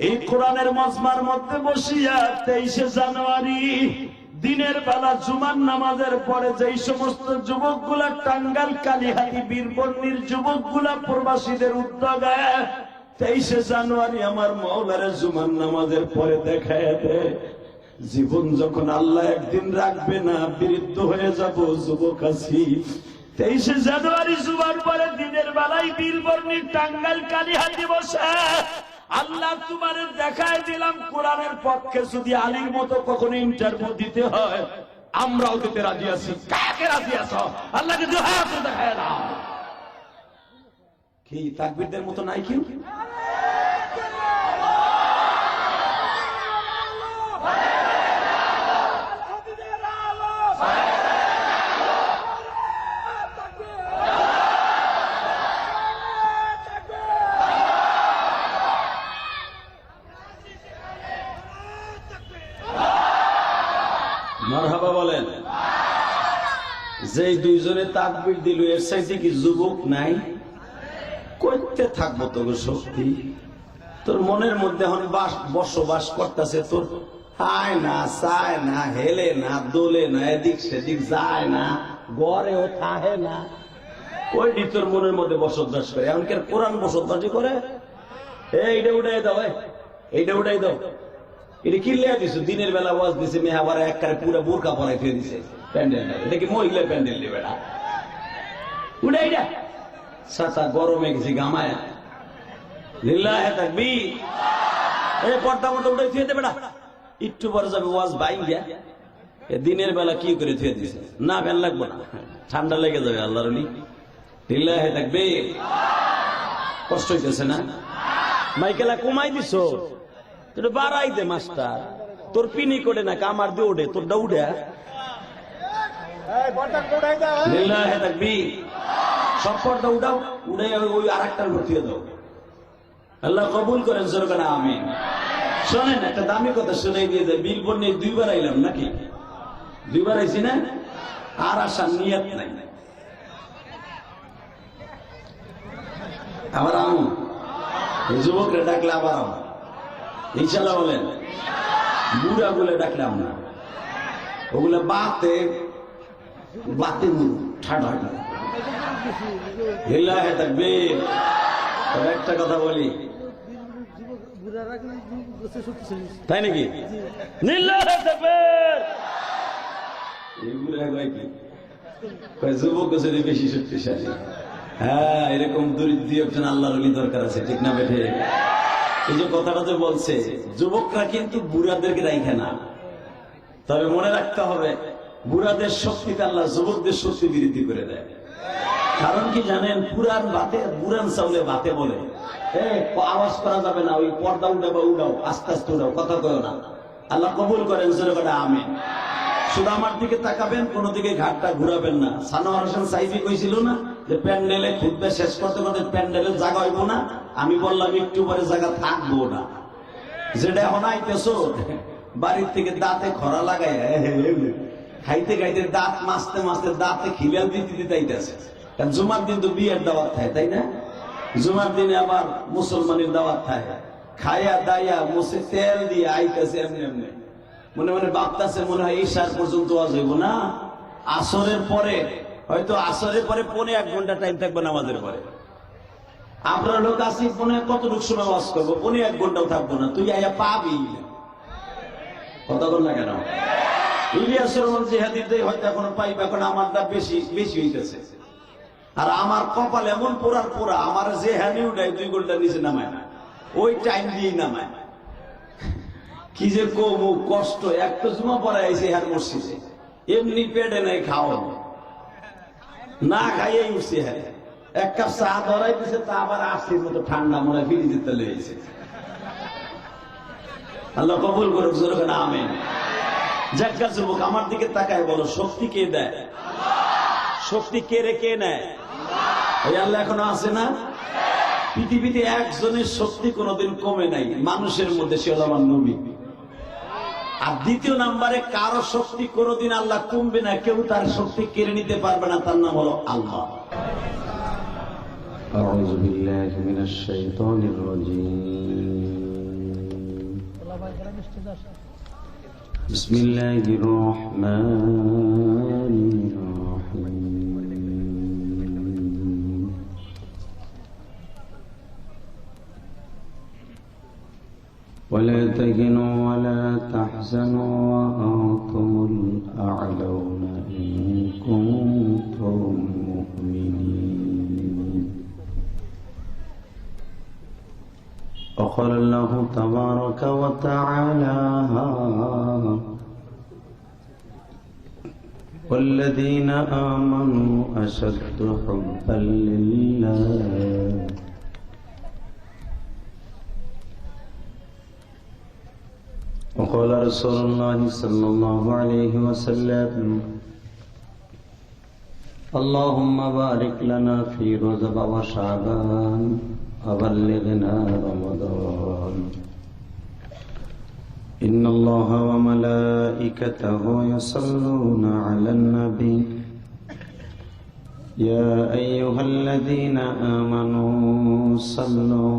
এই কোরআনের মজমার মধ্যে বসিয়া 23শে জানুয়ারি দিনের বেলা জুমার নামাজের পরে যেই সমস্ত যুবকগুলা টাঙ্গাইল কালীহাতি বীরবন্নির যুবকগুলা প্রবাসীদের উদ্যোগে 23শে জানুয়ারি আমার মাওলারে জুমার নামাজের পরে দেখায় দেয়, জীবন যখন আল্লাহ একদিন রাখবে না, বিরুদ্ধ হয়ে যাব যুবক আছি। 23শে জানুয়ারি জুমার পরে দিনের বেলায় বীরবন্নির টাঙ্গাইল কালীহাতি বসে আল্লাহ তোমারে দেখায় দিলাম, কোরআনের পক্ষে যদি আলীর মতো কখনো ইন্টারভিউ দিতে হয় আমরাও দিতে রাজি আছি। কাকে রাজি আছো? আল্লাহকে দেখায় না। কি তাকবীরদের মতো নাই কেউ? মারহাবা বলেন। যেই দুইজনে তাকবীর দিল এর চাইতে কি যুবক নাই? করতে থাকবো তোর শক্তি। তোর মনের মধ্যে এখন বসবাস করতেছে, তোর হায় না, চায় না, হেলে না, দোলে না, এদিক সেদিক যায় না, গড়েও থাহে না, ওইটি তোর মনের মধ্যে বসবাস করে। এমনকি কোরআন বসবাসই করে। এইটা উঠাই দাও, এইটা উঠাই দাও। এটা কি লেয়া দিছো? দিনের বেলা ওয়াজ দিছে, মেহাবার একবারে পুরো বোরকা পরাই ফেলে দিছে প্যান্ডেল। এটা কি মহিলা প্যান্ডেল দিবে না? উঠে এইটা সাতা গরমে গেছি গামায়। লিল্লাহে তাকবীর। এই পর্দা মতো উঠে থুয়ে দেবে না, একটু পরে যাবে ওয়াজ বাইং গিয়া। দিনের বেলা কি করে থুয়ে দিছে? না ফ্যান লাগবো না, ঠান্ডা লেগে যাবে। আল্লাহর ওলি। লিল্লাহে তাকবীর। কষ্ট হইতেছে না? মাইকেলা কমাই দিছো, বাড়াই দে মাস্টার। তোর পিনি করে না কামার দিয়ে ওঠে, তোর উঠে। সব পর্দা উঠাও, উঠে ওই আর একটার ভর্তিয়ে দাও। আল্লাহ কবুল করেন সরকার, আমিন। শোনেন একটা দামি কথা শুনে দিয়ে যায়, বীরবন্নি 2বার আইলাম নাকি? 2বার আইছি না? আর আসার নিয়ত নাই। আবার আমু যুবকরা ডাকলে আবার আমু ইনশাল্লাহ বলেন। বুড়া গুলো ডাকলাম না, ওগুলো বাতে বাতে ঠাডা। লিল্লাহে তাকবীর। একটা কথা বলি, তাই নাকি? লিল্লাহে তাকবীর। এগুলো কয় কি? যুবক গোছের বেশি শক্তিশালী। হ্যাঁ, এরকম দরিদ্র একজন আল্লাহর ওলি দরকার আছে, ঠিক না বেঠে? এই যে কথাটা যে বলছে, যুবকরা কিন্তু বুড়াদেরকে রাইখে না। তবে মনে রাখতে হবে, বুড়াদের শক্তিতে আল্লাহ যুবকদের শক্তি বৃদ্ধি করে দেয়। কারণ কি জানেন? পুরান বাতে, পুরান চাউলে বাতে বলে আওয়াজ করা যাবে না, ওই পর্দা উঠাবা, উঠাও আস্তে আস্তে উঠাও, কথা কয় না। আল্লাহ কবুল করেন জোরে আমিন। শুধু আমার দিকে তাকাবেন, কোন দিকে ঘাটটা ঘুরাবেন না। সানোয়ার হোসেন সাইফি কইছিল না যে প্যান্ডেলে খুদবে শেষ করতে করতে প্যান্ডেলে জায়গা হইব না। আমি বললাম একটু পরে জায়গা থাকবো না। যেটা এখন আইতেছো বাড়ির থেকে দাঁতে খরা লাগাই খাইতে খাইতে দাঁত মাসতে মাসতে দাঁতে খিলাল দিতে দিতে আইতেছে। কারণ জুমার দিন তো বিয়ের দাওয়াত থাকে, তাই না? জুমার দিনে আবার মুসলমানের দাওয়াত থাকে। খাইয়া দাইয়া মুছে তেল দিয়ে আইতেছে এমনি এমনি। মনে মনে ভাবতেছে মনে হয় ঈশার পর্যন্ত ওয়াজ হইব না। আসরের পরে হয়তো, আসরের পরে 1.5 ঘন্টা টাইম থাকবে নামাজের পরে। আমরা লোক আসি কতটুকু সময় ওয়াজ করবো? 1.5 ঘন্টাও থাকবো না। তুই আইয়া পাবি কথা বল না কেন? ইলিয়াসের জিহাদিতে হয়তো এখনো পাইবা, এখন আমারটা বেশি বেশি হইতেছে। আর আমার কপাল এমন পোড়ার পোড়া, আমার যে হ্যানি উঠাই 2 ঘন্টা নিচে নামায় না, ওই টাইম দিয়েই নামায়। কি যে কষ্ট। একটা জুমা পরে আইসে হ্যার মসজিদে, এমনি পেটে নাই খাওয়া, না খাইয়ে উঠছে। হ্যাঁ, 1 কাপ চা ধরাই দিছে, তা আবার 80-র মতো ঠান্ডা মনে ফিরে দিতে লেগেছে। আল্লাহ কবুল করুক জোরে আমিন। যাক্কা যুবক, আমার দিকে তাকায় বলো, শক্তি কে দেয়? শক্তি কে রে কে নেয়? ওই আল্লাহ এখনো আছে না? পৃথিবীতে একজনের শক্তি কোনোদিন কমে নাই মানুষের মধ্যে, সে হলো আমার নবী। আর দ্বিতীয় নাম্বারে কারো শক্তি কোনোদিন আল্লাহ কমবে না, কেউ তার শক্তি কেড়ে নিতে পারবে না, তার নাম হলো আল্লাহ। আউযু বিল্লাহি মিনাশ শাইতানির রাজীম। بسم الله الرحمن الرحيم ولا تهنوا ولا تحزنوا وأنتم الأعلون إن كنتم مؤمنين وقال الله تبارك وتعالى والذين آمنوا أشد حبا لله وقال رسول الله صلى الله عليه وسلم اللهم بارك لنا في رجب وشعبان وبلغنا رمضان إن الله وملائكته يصلون على النبي يا أيها الذين آمنوا صلوا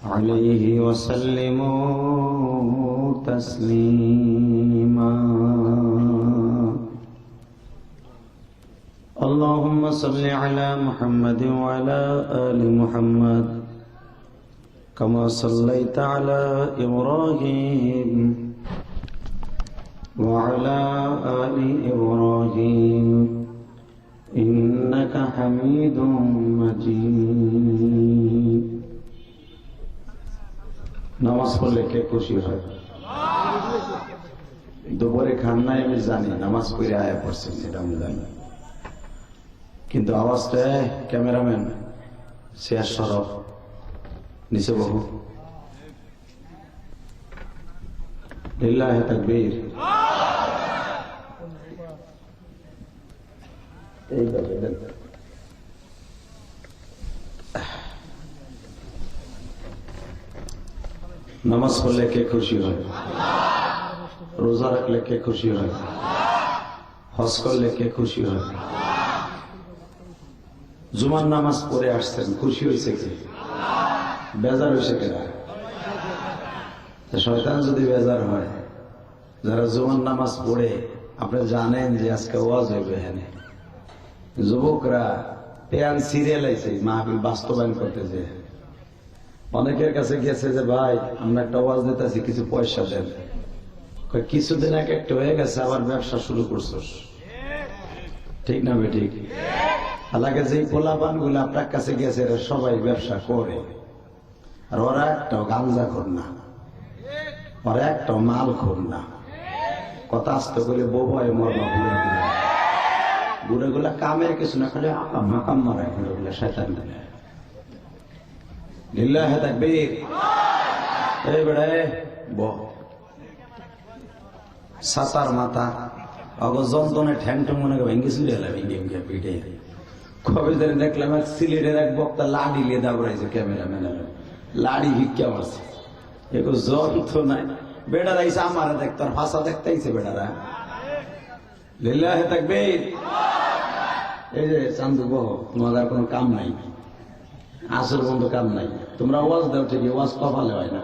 عليه وسلموا تسليما اللهم صل على محمد وعلى آل محمد كما صليت على إبراهيم وعلى آل إبراهيم إنك حميد مجيد নামাজ পড়লে কে খুশি হয়? দুপুরে খান নাই আমি জানি, নামাজ পড়ে আয়া পড়ছেন সেটা আমি জানি, কিন্তু আওয়াজটা ক্যামেরাম্যান শেয়ার সরব নিচে বহু লিল্লাহি তাকবীর। এইভাবে নামাজ পড়লে কে খুশি হয়? রোজা রাখলে কে খুশি হয়? হজ করলে কে খুশি হয়? জুমার নামাজ পড়ে আসছেন, খুশি হয়েছে কে? বেজার হয়েছে কেনা? শয়তান যদি বেজার হয়, যারা জুমার নামাজ পড়ে, আপনি জানেন যে আজকে ওয়াজ হইবে, এখানে যুবকরা পেয়ান সিরিয়াল আইছে মাহফিল বাস্তবায়ন করতেছে, অনেকের কাছে গেছে যে ভাই আমরা একটা ওয়াজ দিতেছি, কিছু পয়সা দেন। কিছুদিন আগে একটা হয়ে গেছে, আবার ব্যবসা শুরু করছস, ঠিক না বে ঠিক? আলাকে যে পোলাপান গুলো আপনার কাছে গেছে সবাই ব্যবসা করে, আর ওরা একটাও গাঞ্জা খোর না, ওরা একটাও মাল খোর না। কথা আসতে করে বউয় মরবা ঘুরে গুলা কামের কিছু না, খালি আকাম হাকাম মারায় ঘুরে গুলা শয়তান দিলে। লিল্লাহি তাকবীর। এই বেড়ায় সাতার মাথা অগ যন্ত্রণে ঠ্যাংটো মনে করে ভেঙ্গে ছিল ভেঙ্গে পিঠে। কবে ধরে দেখলাম এক সিলেটের এক বক্তা লাড়ি লিয়ে দাবড়াইছে, ক্যামেরাম্যান লাড়ি ভিক্ষা মারছে, এগো যন্ত্রণায় বেড়ারা আইসে আমার দেখতো, আর ভাষা দেখতে আইছে বেড়ারা। লিল্লাহি তাকবীর। এই যে চান্দু বহ, তোমাদের কোনো কাম নাই, আসর বন্ধু কাম নাই, তোমরা ওয়াজ দাও ঠিকই, ওয়াজ কপালে হয় না,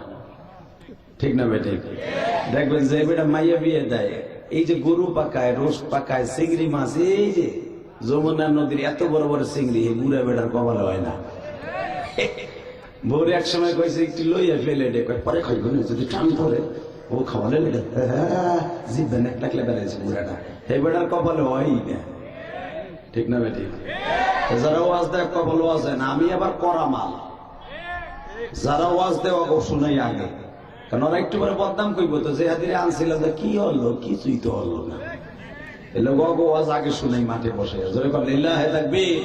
ঠিক না বেঠিক? দেখবেন যে বেটা মাইয়া বিয়ে দেয়, এই যে গরু পাকায়, রোস পাকায়, চিংড়ি মাছ, এই যে যমুনা নদীর এত বড় বড় চিংড়ি, এই বুড়া বেটার কপালে হয় না। ভোরে এক সময় কইছে একটু লইয়া ফেলে ডে, পরে খাইব না, যদি টান করে ও খাওয়ালে জিভে এক লাগলে বেড়াইছে বুড়াটা, এই বেটার কপালে হয়ই না, ঠিক না বেঠিক? যারা ওয়াজ দেয় কপাল ওয়াজ হয় না। আমি আবার করা মাল, যারা ওয়াজ দেওয়া শুনাই আগে, কারণ ওরা একটু করে বদনাম করবো, তো যে হাতিরে আনছিলাম কি হলো, কিছুই তো হলো না, এলো গো ওয়াজ আগে শুনাই মাঠে বসে। লিল্লাহি তাকবীর।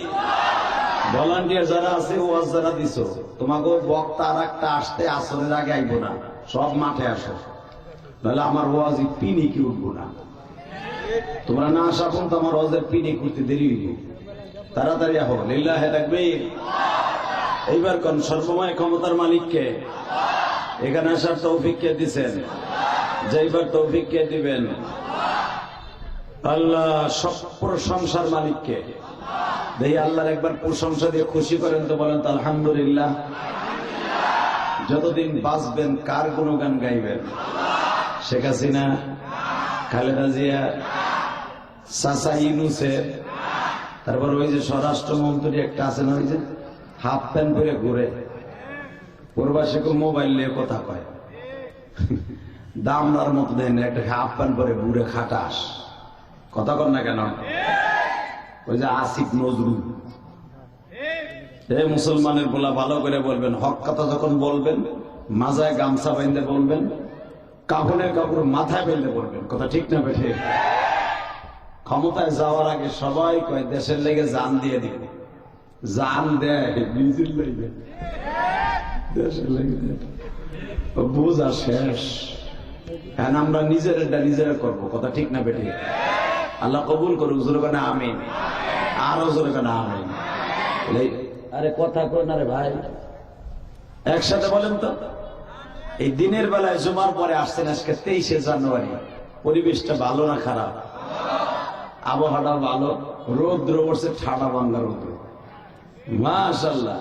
ভলান্টিয়ার যারা আছে, ওয়াজ যারা দিছো, তোমাকে বক্তা আর একটা আসতে আসরের আগে আইব না, সব মাঠে আসো, নাহলে আমার ওয়াজ পিনি কি উঠবো না। তোমরা না আসা পর্যন্ত আমার ওয়াজের পিনি করতে দেরি হইব, তাড়াতাড়ি আহো। লিল্লাহি তাকবীর। এইবার কোন সর্বময় ক্ষমতার মালিককে, এখানে আসার তৌফিক কে দিছেন, যাইবার তৌফিক কে দিবেন? আল্লাহ। সব প্রশংসার মালিককে দেখি আল্লাহর একবার প্রশংসা দিয়ে খুশি করেন তো, বলেন তো আলহামদুলিল্লাহ। যতদিন বাঁচবেন কার গুণগান গাইবেন? শেখ হাসিনা, খালেদা জিয়া, চাচা ইউনূসের, তারপর ওই যে স্বরাষ্ট্রমন্ত্রী একটা আছে না, ওই যে হাফ প্যান্ট পরে ঘুরে, প্রবাসীকে মোবাইল নিয়ে কথা কয়, দামদার মতো দেন, একটা হাফ প্যান্ট পরে ঘুরে খাটাস, কথা কর না কেন? ওই যে আসিফ নজরুল। মুসলমানের বলা ভালো করে বলবেন, হক কথা যখন বলবেন মাজায় গামছা বেঁধে বলবেন, কাফনের কাপড় মাথায় বেঁধে বলবেন, কথা ঠিক না বেঠে? ক্ষমতায় যাওয়ার আগে সবাই কয় দেশের লেগে জান দিয়ে দিব, জান দেয় নিজের লেগে, দেশের লেগে বোঝা শেষ। হ্যাঁ, আমরা নিজেরা করবো, কথা ঠিক না বেঠে? আল্লাহ কবুল করুক, জোরে কেন আমিন, আরো জোরে কেন আমিন। আরে কথা কই না রে ভাই, একসাথে বলেন তো। এই দিনের বেলায় জুমার পরে আসছেন, আজকে 23শে জানুয়ারি, পরিবেশটা ভালো না খারাপ? আবহাওয়াটা ভালো, রৌদ্র পড়ছে, ঠাডা বাংলা রৌদ্র, মাশাআল্লাহ।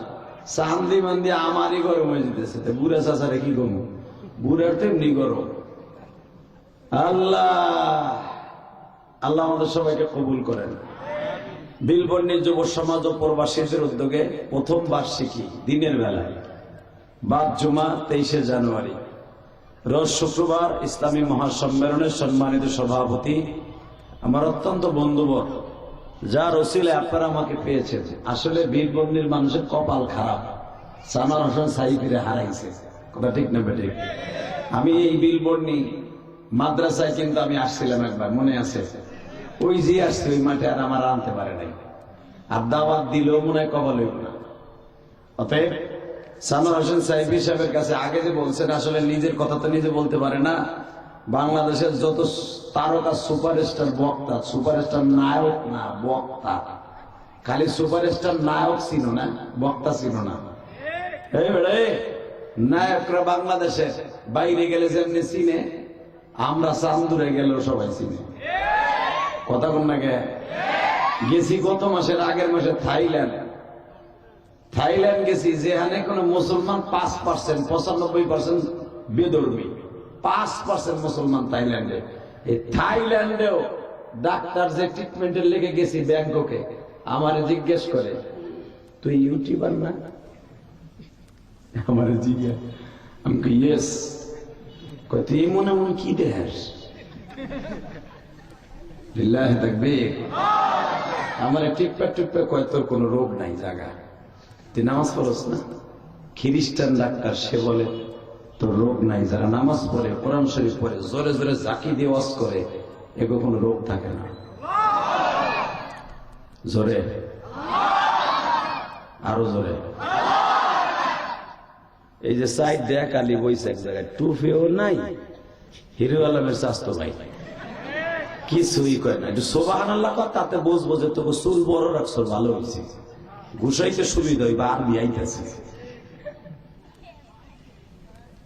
চান্দি মান্দি আমারই গরম হয়ে যেতেছে, বুড়া চাচারে কি গরম, বুড়ার তেমনি গরম। আল্লাহ আল্লাহ আমাদের সবাইকে কবুল করেন। বিলবর্ণী যুব সমাজ ও প্রবাসীদের উদ্যোগে প্রথম বার্ষিকী দিনের বেলায় বাদ জুমা 23শে জানুয়ারি, রোজ শুক্রবার, ইসলামী মহাসম্মেলনের সম্মানিত সভাপতি আমার অত্যন্ত বন্ধুবর, যার ওসিলায় আপনারা আমাকে পেয়েছেন। আসলে বীরবন্দির মানুষের কপাল খারাপ, সানোয়ার হোসেন সাইফিরে হারাইছে, কথা ঠিক না বেঠিক? আমি এই বীরবন্দি মাদ্রাসায় কিন্তু আমি আসছিলাম একবার, মনে আছে? ওই যে আসছে ওই মাঠে, আর আমার আনতে পারে নাই, আর দাওয়াত দিলেও মনে হয় কপাল হইব না। অতএব সানোয়ার হোসেন সাইফি সাহেবের কাছে আগে যে বলছেন, আসলে নিজের কথা তো নিজে বলতে পারে না। বাংলাদেশের যত তারকা সুপারস্টার বক্তা, সুপারস্টার নায়ক না বক্তা, খালি সুপারস্টার নায়ক ছিল না, বক্তা ছিল না। এই বেড়ে নায়করা বাংলাদেশের বাইরে গেলে যেমনি চিনে, আমরা চান্দুরে গেলেও সবাই চিনে, কথা বল না? গেছি গত মাসের আগের মাসে থাইল্যান্ড গেছি, যেখানে কোন মুসলমান 5%, 95% বেধর্মী, 5% মুসলমান থাইল্যান্ডে। এই থাইল্যান্ডেও ডাক্তার যে ট্রিটমেন্টের লেগে গেছি ব্যাংককে, আমারে জিজ্ঞেস করে, তুই ইউটিউবার না? আমারে জিজ্ঞেস, আমি কই ইয়েস। কই তুই মনে মনে কি দেশ? লিল্লাহি তাকবীর। আমারে টিপ্পা কয়, তোর কোন রোগ নাই জায়গা, তুই নামাজ পড়স না? খ্রিস্টান ডাক্তার, সে বলে তোর রোগ নাই। যারা নামাজ পড়ে, কোরআন শরীফ পড়ে, জোরে জোরে জাকি দিয়ে ওয়াজ করে, এগো কোনো রোগ থাকে না। জোরে, আরো জোরে। এই যে সাইড দেখ আলী বইছে এক জায়গায়, টুফিও নাই, হিরো আলমের স্বাস্থ্য ভাই কিছুই কয় না, একটু সুবহানাল্লাহ কর, তাতে বুঝবো যে তোকে চুল বড় রাখছো, ভালো হয়েছে, ঘুষাইতে সুবিধা হইবা, আর বিয়াইতেছে।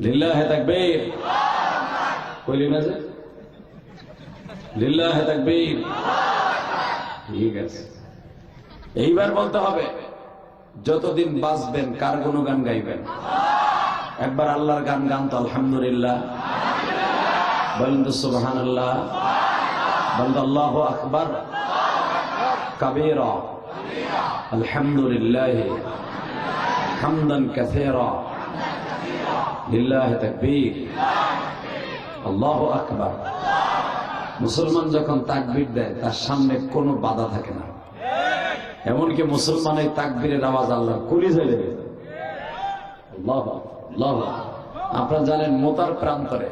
লিল্লাহি তাকবীর কইলি না যে? লিল্লাহি তাকবীর। ঠিক আছে, এইবার বলতে হবে, যতদিন বাঁচবেন কার গুণগান গাইবেন? একবার আল্লাহর গান গান তো, আলহামদুলিল্লাহ বলেন তো, সুবহানাল্লাহ বলেন তো, আল্লাহু আকবার কাবীরা, আলহামদুলিল্লাহ হামদান কাসীরা, লিল্লাহি তাকবীর, আল্লাহু আকবার। মুসলমান যখন তাকবীর দেয়, তার সামনে কোনো বাধা থাকে না। এমনকি মুসলমানের তাকবীরের আওয়াজ আল্লাহর কলিজায় লেগে যায়। আল্লাহু আল্লাহু। আপনারা জানেন, মোতার প্রান্তরে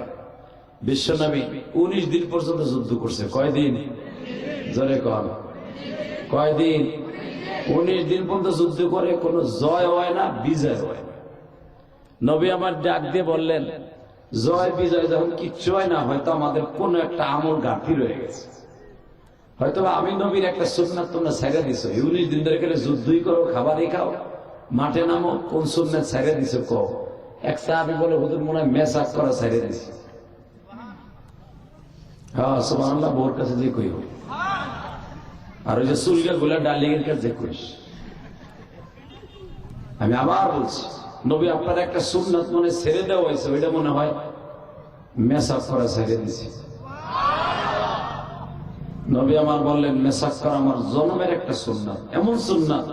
বিশ্বনবী 19 দিন পর্যন্ত যুদ্ধ করছে। কয়দিন? জোরে কর, কয়দিন? 19 দিন পর্যন্ত যুদ্ধ করে, কোনো জয় হয় না, বিজয় হয় না। নবী আমার ডাক দিয়ে বললেন, জয় বিজয় যখন কিচ্ছু হয় না, হয়তো আমাদের কোন একটা আমল ঘাটতি রয়ে গেছে, হয়তো আমি নবীর একটা সুন্নাত তোমরা ছেড়ে দিছো। 19 দিন ধরে গেলে যুদ্ধই করো, খাবারই খাও, মাঠে নামো, কোন সুন্নাত ছেড়ে দিছো কও? এক সাহাবী বলে, হুজুর মনে হয় মেসাক করা ছেড়ে দিছি। হ্যাঁ সুবহানাল্লাহ, বোর কাছে যে কই, আর ওই যে সুলগা গুলা ডালিং এর কাছে কইস। আমি আবার বলছি, নবী আপনার একটা সুন্নাত মনে ছেড়ে দেওয়া হয়েছে, ওইটা মনে হয় মেসাক করা ছেড়ে দিছে। নবী আমার বললেন মেসাক করা আমার জন্মের একটা সুন্নাত, এমন সুন্নাত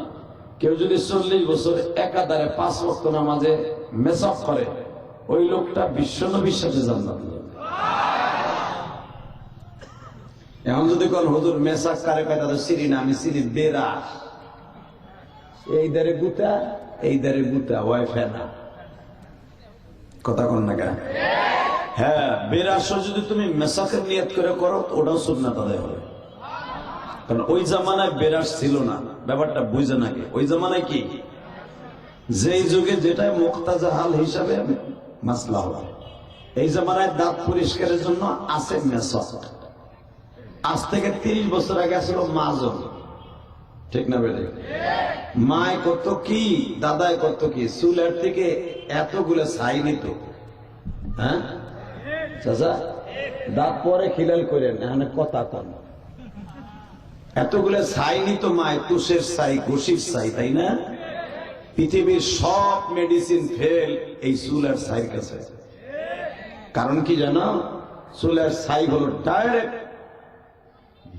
কেউ যদি 40 বছর একাধারে 5 ওয়াক্ত নামাজে মেসাক করে, ওই লোকটা বিশ্ব নবীর সাথে জান্নাত যাবে। এখন যদি কোন হুজুর মেসাক কারে কয় তাদের চিনি না, আমি চিনি বেরা, এই দারে গুতা এই দারে গুতা, ওয়াই ফেনা, কথা কোন না কেন? হ্যাঁ, বেরাস যদি তুমি মেসাকের নিয়ত করে করো ওটাও সুন্নাত আদায় হবে। কারণ ওই জামানায় বেরাস ছিল না, ব্যাপারটা বুঝে নাকি। ওই জামানায় কি, যেই যুগে যেটাই মুক্তাজা হাল হিসাবে মাসলা হবে। এই জামানায় দাঁত পরিষ্কারের জন্য আছে মেসাক। আজ থেকে 30 বছর আগে আসলো মাজন, ঠিক না বেড়ে? মায় কত কি, দাদায় কত কি, চুলের থেকে এতগুলো ছাই নিত। হ্যাঁ চাচা, দাঁত পরে খিলাল করেন, এখানে কথা কন, এতগুলো ছাই নিত মায়, তুষের ছাই, ঘুষির ছাই, তাই না? পৃথিবীর সব মেডিসিন ফেল এই চুলের ছাইয়ের কাছে। কারণ কি জানো? চুলের ছাই হলো ডাইরেক্ট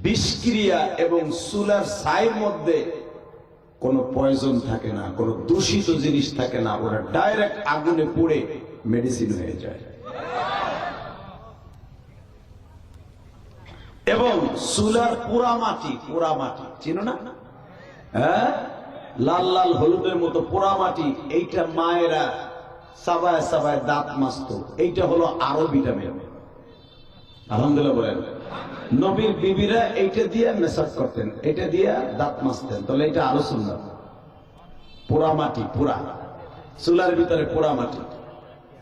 বিষক্রিয়া, এবং চুলের ছাইয়ের মধ্যে কোনো পয়জন থাকে না, কোনো দূষিত জিনিস থাকে না, ওরা ডাইরেক্ট আগুনে পুড়ে মেডিসিন হয়ে যায়। এবং চুলার পোড়া মাটি, পোড়া মাটি চিনো না? হ্যাঁ, লাল লাল হলুদের মতো পোড়া মাটি, এইটা মায়েরা সাবায় সাবায় দাঁত মাজত। এইটা হলো আরো ভিটামিন। আলহামদুলিল্লাহ বলেন। নবীর বিবিরা এইটা দিয়ে মেসাজ করতেন, এটা দিয়ে দাঁত মাজতেন, তাহলে এটা আরো সুন্নাত। পোড়া মাটি, পোড়া চুলার ভিতরে পোড়া মাটি।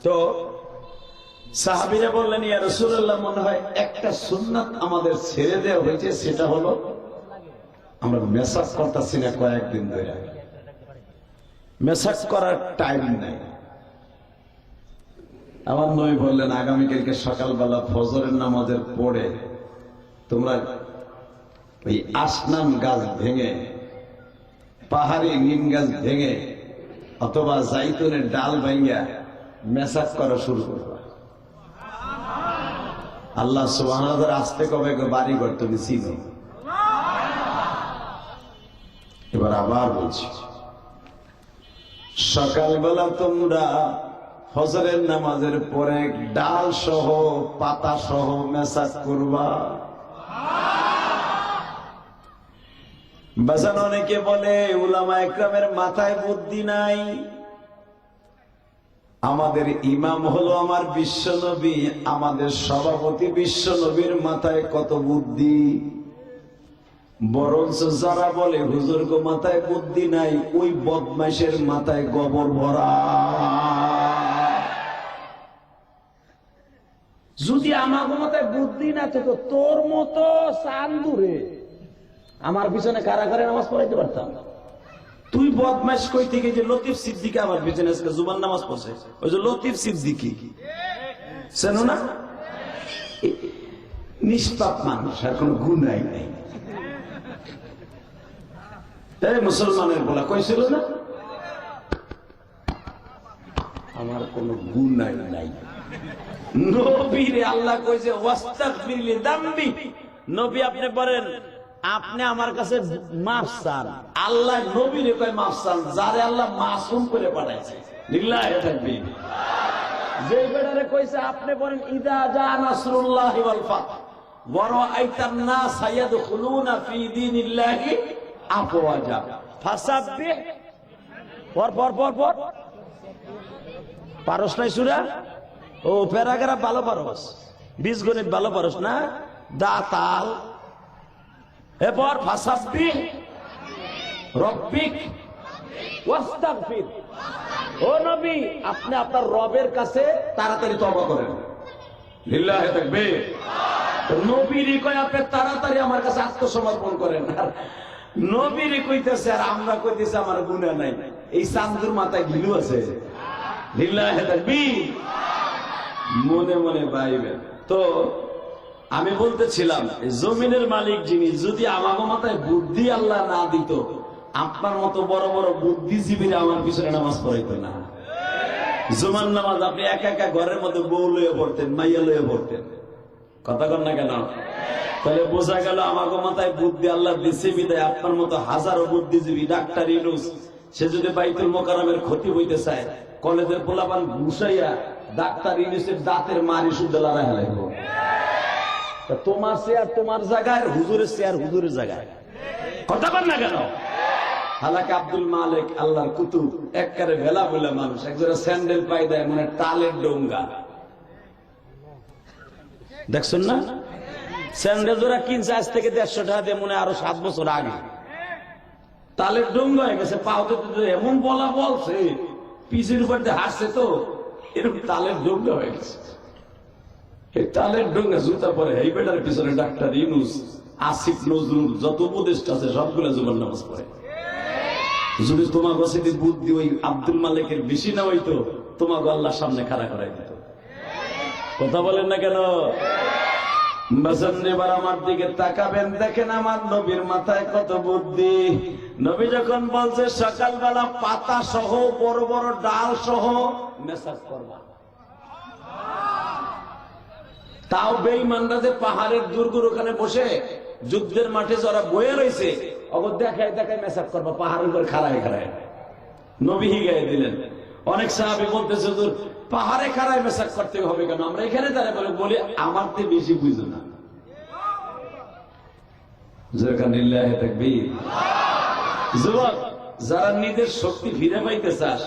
তো সাহাবীরা বললেন, ইয়া রাসূলুল্লাহ, মনে হয় একটা সুন্নাত আমাদের ছেড়ে দেওয়া হয়েছে, সেটা হলো আমরা মেসাজ করতেছি না কয়েকদিন ধরে, মেসাজ করার টাইম নাই। আমার নবী বললেন, আগামীকালকে সকালবেলা ফজরের নামাজের পরে তোমরা ওই আসনাম গাছ ভেঙে, পাহাড়ি নিম গাছ ভেঙে, অথবা জাইতুনের ডাল ভাঙিয়া মেসাজ করা শুরু করবা। আল্লাহ সুবহানাহু ওয়া তাআলা আসতে কবে বাড়ি ঘর তুমি চিনো। এবার আবার বলছি, সকালবেলা তোমরা ফজরের নামাজের পরে ডাল সহ পাতা সহ মেসাজ করবা। বাজান অনেকে বলে উলামা একরামের মাথায় বুদ্ধি নাই। আমাদের ইমাম হলো আমার বিশ্ব নবী, আমাদের সভাপতি বিশ্ব নবীর মাথায় কত বুদ্ধি। বরঞ্চ যারা বলে হুজুর গো মাথায় বুদ্ধি নাই, ওই বদমাইশের মাথায় গোবর ভরা। যদি আমার মাথায় বুদ্ধি না থাকতো, তোর মতো চান্দুরে আমার পিছনে কারাগারে নামাজ পড়াইতে পারতাম। তুই বদমাইশ কই থেকে যে লতিফ সিদ্দিকী আমার পিছনে জুমার নামাজ পড়ছে, ওই যে লতিফ সিদ্দিকী, চেনো না? নিষ্পাপ মানুষ, আর কোন গুনাহ নাই। এই মুসলমানের বলা কইছিল না, আমার কোন গুনাহ নাই। নবীরে আল্লাহ কইছে ওয়াস্তাগফির লিযামবি, নবী আপনি বলেন আপনি আমার কাছে মাফ চান। আল্লাহ নবীরে কয় মাফ চান, যারে আল্লাহ মাসুম করে পাঠাইছে। লিল্লাহি তাকবীর। যে বেটারে কইছে আপনি বলেন ইদা জা নাসরুল্লাহি ওয়াল ফাত ওয়া রাআইতান নাস ইয়াদখুলুনা ফি দীনিল্লাহি আফওয়াজা ফাসাব্বিহ। পর পর পর পর পারস নাই সূরা? ও প্যারাগ্রাফ ভালো পারস, বীজগণিত ভালো পারস না? দাতাল। এরপর ফাসাব্বিহ রব্বিক ওয়াস্তাগফির। ও নবী, আপনি আপনার রবের কাছে তাড়াতাড়ি তওবা করেন। লিল্লাহি তাকবীর। নবীরই কয় আপনি তাড়াতাড়ি আমার কাছে আত্মসমর্পণ করেন, আর নবীরই কইতেছে আর আমরা কইতেছি আমার গুনাহ নাই। এই চান্দুর মাথায় ঘিলু আছে। লিল্লাহি তাকবীর। মনে মনে ভাইবেন। তো আমি বলতেছিলাম, জমিনের মালিক যিনি, যদি আমার মাথায় বুদ্ধি আল্লাহ না দিত, আপনার মতো বড় বড় বুদ্ধিজীবীরা আমার পিছনে নামাজ পড়াইতো না। জুমার নামাজ আপনি একা একা ঘরের মধ্যে বউ লয়ে পড়তেন, মাইয়া লয়ে পড়তেন, কথা কন না কেন? তাহলে বোঝা গেল আমাকে মাথায় বুদ্ধি আল্লাহ দিছে বিদায় আপনার মতো হাজারো বুদ্ধিজীবী ডাক্তার ইউনূস সে যদি বাইতুল মোকাররমের ক্ষতি হইতে চায়, কলেজের পোলাপান ঘুষাইয়া ডাক্তার ইউনূসের দাঁতের মারি শুদ্ধ লড়াই লাগব। তোমার চেয়ার তোমার জায়গায়, হুজুরের চেয়ার হুজুরের জায়গায়, কথা কন না কেন? হালাকে আব্দুল মালিক আল্লাহর কুতুব একবারে ভেলা বলে মানুষ, একজোড়া স্যান্ডেল পাই দেয় মানে টালের ডোঙ্গা, দেখছেন না? স্যান্ডেল জোড়া কিনছে আজ থেকে 150 টাকা দিয়ে, মনে আরো 7 বছর আগে। তালের ডোঙ্গা হয়ে গেছে, পাওতে এমন বলা বলছে, পিছের উপর দিয়ে হাসছে, তো এরকম তালের ডোঙ্গা হয়ে গেছে। এই তালের ডোঙ্গা জুতা পরে এই বেটার পিছনে ডাক্তার ইউনূস, আসিফ নজরুল, যত উপদেষ্টা আছে সবগুলো জুমার নামাজ পড়ে। যদি তোমার কাছে বুদ্ধি ওই আব্দুল মালিকের বেশি না হইতো, তোমাকে আল্লাহর সামনে খাড়া করাই দিত। কথা বলেন না কেন? এবার আমার দিকে তাকাবেন, দেখেন আমার নবীর মাথায় কত বুদ্ধি। নবী যখন বলছে সকালবেলা পাতা সহ বড় বড় ডাল সহ মেসাজ করবা, তাও বেঈমানরা যে পাহাড়ের দুর্গর ওখানে বসে যুদ্ধের মাঠে যারা বয়ে রয়েছে, অগর দেখায় দেখায় মেসাজ করবা, পাহাড়ের উপর খাড়ায় খাড়ায়। নবী হিগায় দিলেন। অনেক সাহাবী বলতেছে হুজুর পাহাড়ে খাড়ায় মেসাজ করতে হবে কেন? আমরা এখানে দাঁড়ায় বলে আমার তো বেশি বুঝো না। যুবক, যারা নিজের শক্তি ফিরে পাইতে চাস,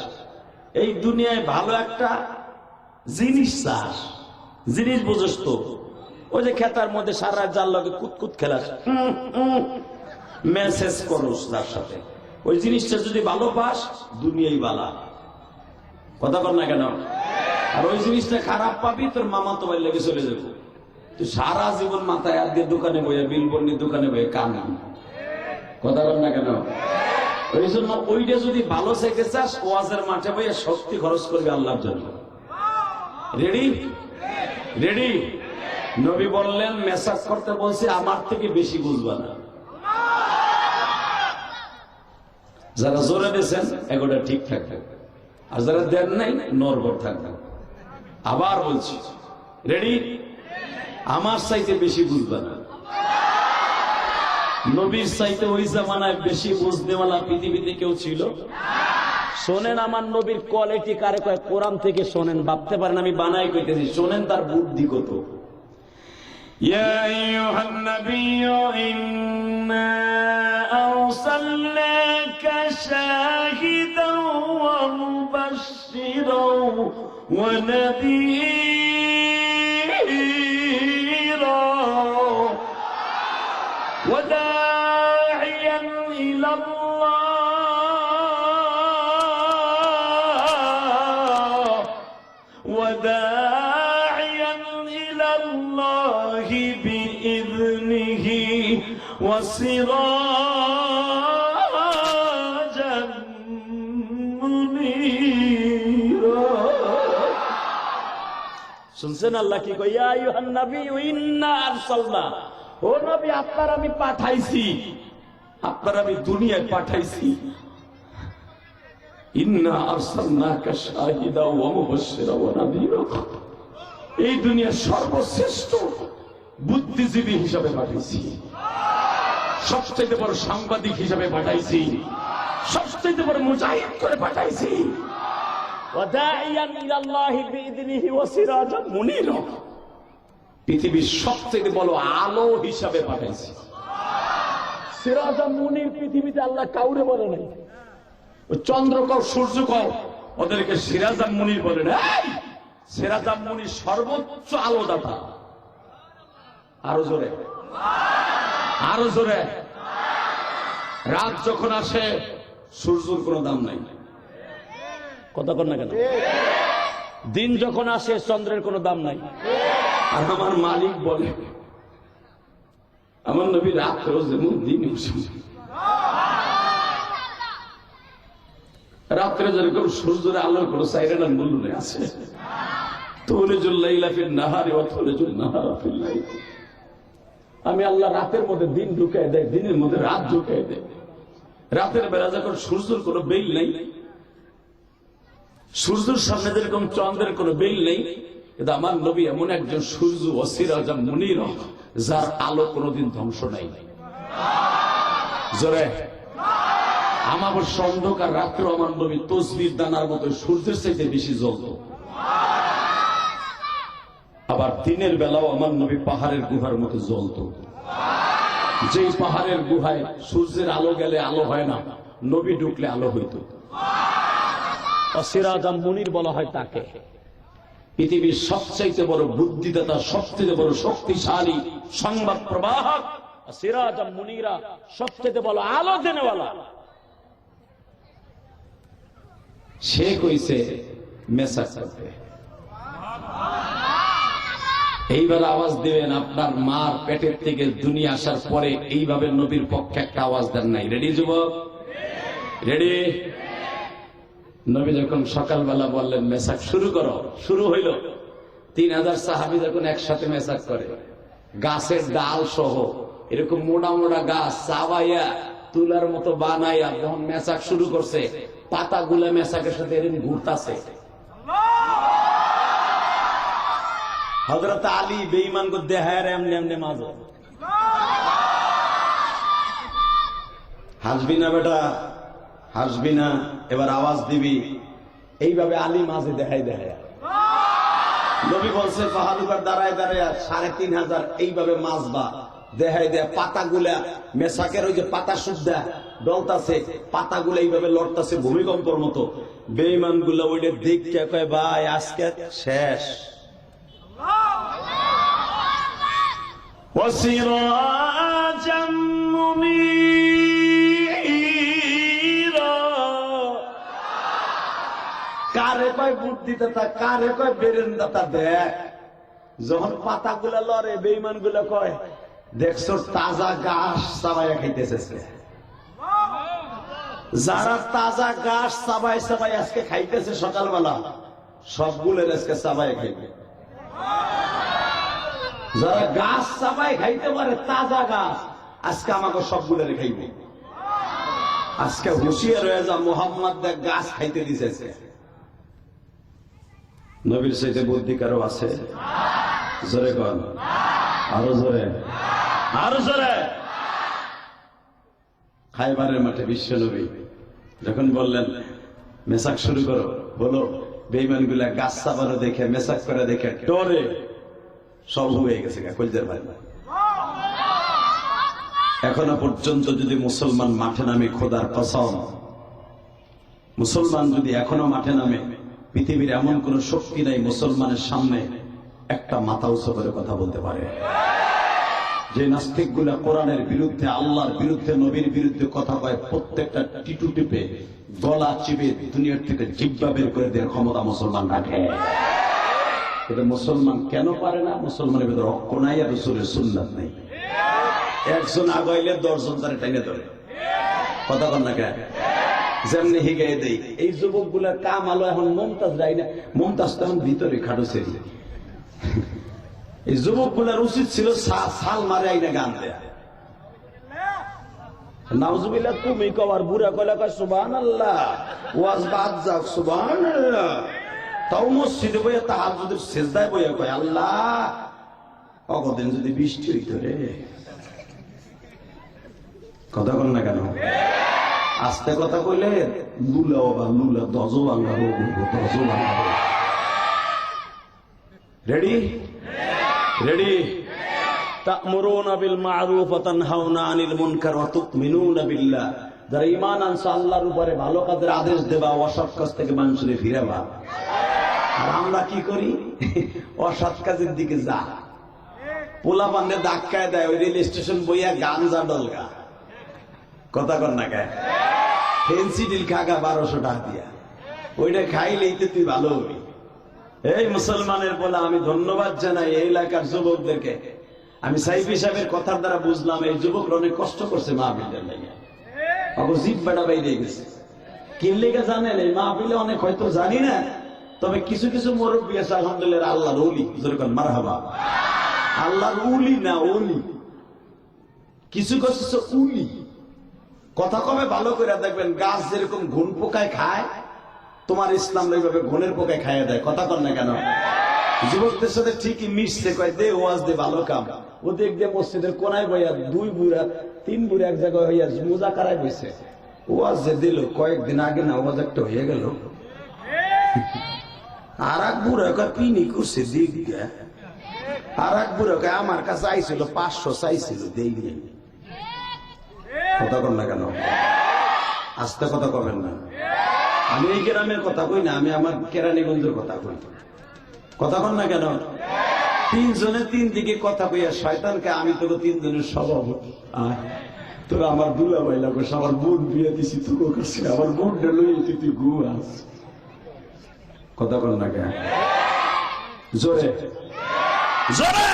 এই দুনিয়ায় ভালো একটা জিনিস চাস, জিনিস বুঝস তো? ওই যে খেতার মধ্যে সারা জাল লগে কুতকুত খেলাস, মেসেজ করস তার সাথে, ওই জিনিসটা যদি ভালো পাস দুনিয়াই বালা, কথা কর না কেন? আর ওই জিনিসটা খারাপ পাবি, তোর মামা তো বাড়ি লেগে চলে যাবো, তুই সারা জীবন মাথায় হাত দিয়ে দোকানে বইয়া বিল বন্নি দোকানে বইয়া কানা, কথা কর না কেন? ওই জন্য ওইটা যদি ভালো চাইতে চাস, ওয়াজের মাঠে বইয়া শক্তি খরচ করবি আল্লাহর জন্য। রেডি? রেডি? নবী বললেন মেসাজ করতে বলছে, আমার থেকে বেশি বুঝবা না। যারা জোরে দিয়েছেন এগোটা ঠিক থাকবে, আর যারা দেন নাই নরবর থাকবে। আবার বলছি, রেডি? আমার চাইতে বেশি বুঝবা না। নবীর চাইতে ওই জামানায় বেশি বুঝনেওয়ালা পৃথিবীতে কেউ ছিল? শোনেন আমার নবীর কোয়ালিটি কারে কয়, কোরআন থেকে শোনেন, ভাবতে পারেন আমি বানাই কইতেছি, শোনেন তার বুদ্ধি কত। ইয়া আইয়ুহান নাবিয়্যু ইন্না আরসালনাকা শাহিদাও ওয়া মুবাশশিরাও ওয়া নাযীরা ওয়া দা'iয়ান ইলাল্লাহ وداعيا إلى الله بإذنه وسراجا منيرا। শুনছেন আল্লাহ কি কয়? ইয়া আইয়ুহান নাবিয়্যু ইন্না আরসালনা, ও নবী আপনার আমি পাঠাইছি, আপনার আমি দুনিয়ায় পাঠাইছি। ইন্না আরসালনাকা শাহিদা ওয়া মুবাশশিরা ওয়া নাযীরা, এই দুনিয়ার সর্বশ্রেষ্ঠ বুদ্ধিজীবী হিসাবে পাঠাইছি, সবচেয়ে বড় সাংবাদিক হিসাবে পাঠাইছি, সবচেয়ে বড় মুজাহিদ করে পাঠাইছি। ওয়া দাইয়ান ইলাল্লাহি বিইذনিহি ওয়া সিরাজাম মুনীরা, পৃথিবীর সবচেয়ে বড় আলো হিসাবে পাঠাইছি। সিরাজাম মুনীর পৃথিবীতে আল্লাহ কাউরে বলে নাই। চন্দ্র কও সূর্য কও, ওদেরকে সিরাজাম মুনীর বলে না। সিরাজাম মুনীর সর্বোচ্চ আলোদাতা। আরো জোরে, আরো জোরে। রাত যখন আসে সূর্যের কোনো দাম নাই, কথা কর না কেন? দিন যখন আসে চন্দ্রের কোনো দাম নাই। আর আমার মালিক বলে, আমার নবী রাত্র যেমন দিন, রাত্রে যেরকম সূর্যের আলোর কোন সাইরেনার মূল্য নেই আছে। আমি আল্লাহ রাতের মধ্যে দিন ঢুকাই দেয়, দিনের মধ্যে রাত ঢুকাই দেয়। রাতের বেলা যখন সূর্যের কোন বেল নেই, সূর্যের সামনে যেরকম চন্দ্রের কোনো বিল নেই, কিন্তু আমার নবী এমন একজন সূর্য ওয়াসিরাজাম মুনির, যার আলো কোনোদিন ধ্বংস নাই। জোরে আমাবস্যা অন্ধকার রাত্র আমার নবী তসবির দানার মতো সূর্যের চাইতে বেশি জ্বলত। আবার দিনের বেলাও আমার নবী পাহাড়ের গুহার মতো জ্বলত। যেই পাহাড়ের গুহায় সূর্যের আলো গেলে আলো হয় না, নবী ঢুকলে আলো হইত। সিরাজাম মুনির বলা হয় তাকে। পৃথিবীর সবচাইতে বড় বুদ্ধিদাতা, সবচেয়ে বড় শক্তিশালী সংবাদ প্রবাহক সিরাজাম মুনিরা, সবচেয়ে বড় আলো দেনেওয়ালা। সে কইছে মেসাজ করতে। এইবার আওয়াজ দিবেন, আপনার মার পেটের থেকে দুনিয়া আসার পরে এইভাবে নবীর পক্ষে একটা আওয়াজ দেন নাই। রেডি যুবক? রেডি? নবী যখন সকালবেলা বললেন মেসাক শুরু করো, শুরু হইল। 3000 সাহাবী যখন একসাথে মেসাক করে, গাছের ডাল সহ এরকম মোটা মোটা গাছ চাবাইয়া তুলার মতো বানাইয়া যখন মেসাক শুরু করছে, পাতাগুলা মেসাকের সাথে এরকম ঘুরতাছে। হযরত আলী বেঈমান কো দেখায় এমনি এমনি মাঝে, হাসবি না বেটা, হাসবি না, এবার আওয়াজ দিবি। এইভাবে আলী মাঝে দেখাই দেখায়। নবী বলছে বাহাদুর দাঁড়ায় দাঁড়ায় 3500 এইভাবে মাছবা দেখাই দেয়। পাতাগুলা মেসাকের ওই যে পাতা সুদ্ধা ডলতাছে, পাতাগুলা এইভাবে লড়তাছে ভূমিকম্পর মতো। বেঈমান গুলা ওইটা দেখতে কয় ভাই আজকে শেষ। ওয়াসিরাজাম মুনীরা, কারে কয় বুদ্ধিদাতা, কারে কয় বেরেনদাতা। দেখ যখন পাতাগুলা লড়ে, বেঈমান গুলা কয় দেখছো তাজা ঘাস চাবাইয়া খাইতেছে। যারা তাজা ঘাস চাবাই চাবাই আজকে খাইতেছে সকালবেলা, সবগুলোর আজকে চাবাই খাইবে। যারা গাছ চাবাই খাইতে পারে তাজা গাছ, আজকে আমাকে সবগুলোর খাইবে। আজকে হুঁশিয়ার হয়ে যা, মোহাম্মদ দেখ গাছ খাইতে দিছে। নবীর চাইতে বুদ্ধি কারো আছে? জোরে কর, আরো জোরে, আরো জোরে। খাইবারের মাঠে বিশ্ব নবী যখন বললেন মেসাক শুরু করো, বলো, বেঈমান গুলা গাছ চাবানো দেখে, মেসাক করে দেখে ডরে সব হয়ে গেছে কলজার ভাই। এখনো পর্যন্ত যদি মুসলমান মাঠে নামে, খোদার কসম, মুসলমান যদি এখনো মাঠে নামে, পৃথিবীর এমন কোন শক্তি নাই মুসলমানের সামনে একটা মাথা উঁচু করে কথা বলতে পারে। যে নাস্তিক গুলা কোরআনের বিরুদ্ধে, আল্লাহর বিরুদ্ধে, নবীর বিরুদ্ধে কথা কয়, প্রত্যেকটা টিটু টিপে গলা চিপে দুনিয়ার থেকে জিহ্বা বের করে দেওয়ার ক্ষমতা মুসলমান রাখে। এটা মুসলমান কেন পারে না? মুসলমানের ভিতরে অক্ষ নাই আর রাসূলের সুন্নাত নেই। একজন আগাইলে 10 জন তারে টেনে ধরে। কথা কন না কেন? যেমনি হিগাই দেই। এই যুবক গুলার কাম আলো এখন মমতাজ রাই না, মমতাজ তো এখন ভিতরে খাটো সেরি। এই যুবক গুলার উচিত ছিল সাল মারে আইনা গান দেয়া। নাউজুবিল্লাহ, তুমি কবার বুড়া কয়লা কয় সুবহানাল্লাহ, ওয়াজ বাদ যাও সুবহানাল্লাহ, তাও মসজিদে বইয়া তাহাজ্জুদের সিজদায় বইয়া কয় আল্লাহ, অগদিন যদি বৃষ্টি হইতো রে। কথা বল না কেন? আস্তে কথা কইলে লুলাও বা লুলা দজও ভাঙা হোক, দজও ভাঙা হোক। রেডি? রেডি? তা'মুরুনা বিল মা'রুফ ওয়া তানহাউনা আনিল মুনকার ওয়া তু'মিনুনা বিল্লাহ। যারা ঈমান আনছে, আল্লাহর উপরে ভালো কাজের আদেশ দেবা, অসৎ কাজ থেকে মানুষকে ফিরাবা। আর আমরা কি করি? অসৎ কাজের দিকে যা, পোলা পান্ডে ধাক্কায় দেয়, ওই রেল স্টেশন বইয়া গান যা ডলগা। কথা কর না গায়ে ফেন্সি ডিল খাগা 1200 টাকা দিয়া, ওইটা খাইলেই তো তুই ভালো হবি। এই মুসলমানের বলে আমি ধন্যবাদ জানাই এই এলাকার যুবকদেরকে। আমি সাইফি সাহেবের কথার দ্বারা বুঝলাম এই যুবকরা অনেক কষ্ট করছে মাহফিলের লাগে। জিভ বেড়া বাইরে গেছে। কিনলে জানেন এই মাহফিলে অনেক হয়তো জানি না, তবে কিছু কিছু মুরব্বী আছে আলহামদুলিল্লাহ, আল্লাহর ওলি। যেরকম মারহাবা, আল্লাহর উলি না ওলি, কিছু কিছু উলি। কথা কবে ভালো করে দেখবেন, গাছ যেরকম ঘুন পোকায় খায়, তোমার ইসলাম এইভাবে ঘনের পোকায় খাইয়ে দেয়, কথা কর না কেন? যুবকদের সাথে ঠিকই মিশছে, কয় দে ওয়াজ দে, ভালো কাম। ও দেখ দিয়ে মসজিদের কোনায় বইয়া 2 বুড়া 3 বুড়া এক জায়গায় হইয়া মুজাকারায় বসে ওয়াজ যে দিল, কয়েকদিন আগে না ওয়াজ একটা হয়ে গেল, আর এক বুড়া কয় পিনি করছে দিক, আর এক বুড়া কয় আমার কাছে আইছিল 500 চাইছিল, দেই নেই। কথা কর না কেন? আস্তে কথা কবেন না। আমি এই গ্রামের কথা কই না, আমি আমার কেরানীগঞ্জের কথা কই। কথা কর না কেন? 3 জনে 3 দিকে কথা কইয়া শয়তানকে আমি তোকে 3 জনের সভাপতি, তোরা আমার দুলা ভাই লাগো, আমার বোন বিয়ে দিছি তোর কাছে, আমার বোনটা লইয়ে তুই ঘুমাস। কথা কর না কেন? জোরে জোরে।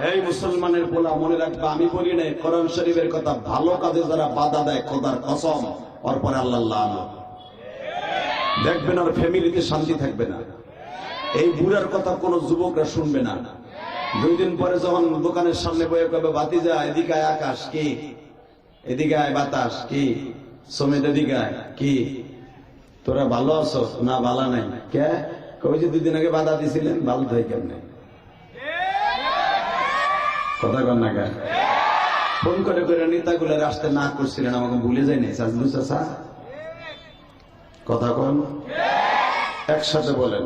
এই মুসলমানের পোলা মনে রাখবা, আমি বলি নাই কোরআন শরীফের কথা, ভালো কাজে যারা বাধা দেয় খোদার কসম ওর পরে আল্লাহ দেখবেন আর ফ্যামিলিতে শান্তি থাকবে না। এই বুড়ার কথা কোন যুবকরা শুনবে না। 2 দিন পরে যখন দোকানের সামনে বয়ে কবে ভাতিজা এদিকে আয় আকাশ কি, এদিকে আয় বাতাস কি, সমেত এদিকে আয় কি, তোরা ভালো আছো না? ভালো নাই কে? কবে যে 2 দিন আগে বাধা দিছিলেন, ভালো থাই কেমনে? কথা কর না কেন? ফোন করে করে নেতাগুলার আসতে না করছিলেন, আমাকে ভুলে যায় নাই সাজলু চাচা? কথা কন, একসাথে বলেন।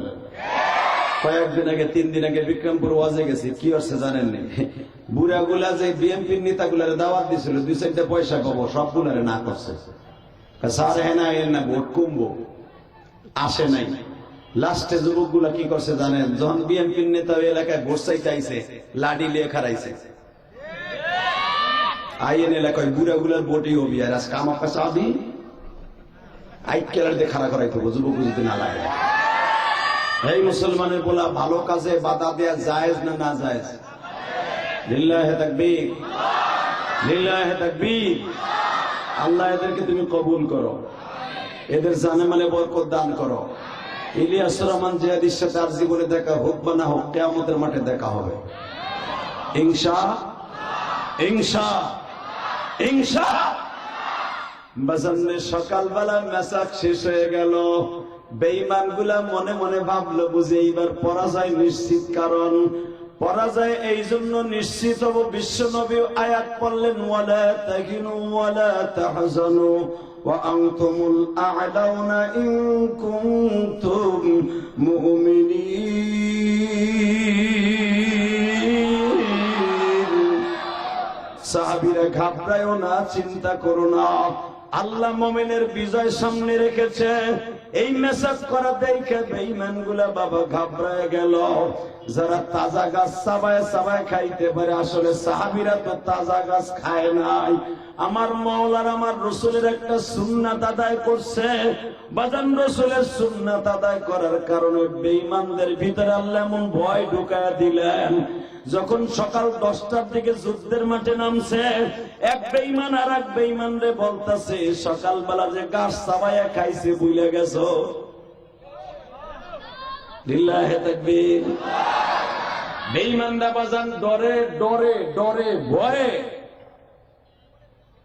কয়েকদিন আগে 3 দিন আগে বিক্রমপুর ওয়াজে গেছি, কি হচ্ছে জানেননি? বুড়া গুলা যে বিএনপির নেতাগুলারে দাওয়াত দিছিল 2-4টা পয়সা পাবো, সবগুলারে না করছে। স্যার হ্যাঁ না ভোট কমবো, আসে নাই। লাস্টে যুবক গুলা কি করছে জানেন? যখন বিএনপির নেতা ওই এলাকায় ভোট চাইতে আইছে, লাডি লিয়ে খারাইছে। আইএন এলাকায় বুড়া গুলার ভোটই হবি, আর আজকে আমার কাছে আবি আইকেলার দিয়ে খাড়া করাই থাকবো, যুবক যদি না লাগে। এই মুসলমানের বলা ভালো কাজে বাধা দেয়া জায়েজ না না জায়েজ? লিল্লাহে তাকবীর, লিল্লাহে তাকবীর। আল্লাহ এদেরকে তুমি কবুল করো, এদের জানে মালে বরকত দান করো। ইলিয়াসুর রহমান জিহাদির সাথে আর জীবনে দেখা হোক বা না হোক, কিয়ামতের মাঠে দেখা হবে ইনশাআল্লাহ, ইনশাআল্লাহ, ইনশাআল্লাহ। বাজানে সকালবেলা মেসাক শেষ হয়ে গেল, বেঈমান গুলা মনে মনে ভাবলো বুঝে এইবার পরাজয় নিশ্চিত। কারণ পরাজয় এই জন্য নিশ্চিত হব, বিশ্ব নবী আয়াত পড়লেন, ওয়ালা তাহিনু ওয়ালা তাহজানু ওয়া আনতুমুল আ'লাউনা ইন কুনতুম মুমিনিন। সাহাবীরা ঘাবড়ায়ও না, চিন্তা করো না, আল্লাহ মুমিনের বিজয় সামনে রেখেছে। এই মেসেজ করা দেখে বেঈমান গুলা বাবা ঘাবড়ায় গেল। যারা তাজা গাছ চাবায় চাবায় খাইতে পারে, আসলে সাহাবীরা তো তাজা গাছ খায় নাই। আমার মাওলার আমার রাসূলের একটা সুন্নাত আদায় করছে। বাজান রাসূলের সুন্নাত আদায় করার কারণে বেঈমানদের ভিতরে আল্লাহ এমন ভয় ঢুকায়া দিলেন, যখন সকাল 10টার দিকে যুদ্ধের মাঠে নামছে, এক বেঈমান আর এক বেঈমান রে বলতাছে, সকালবেলা যে গাছ চাবায়া খাইছে ভুলে গেছো। লিল্লাহে তাকবীর। বেঈমানরা বাজান ডরে ডরে ডরে ভয়ে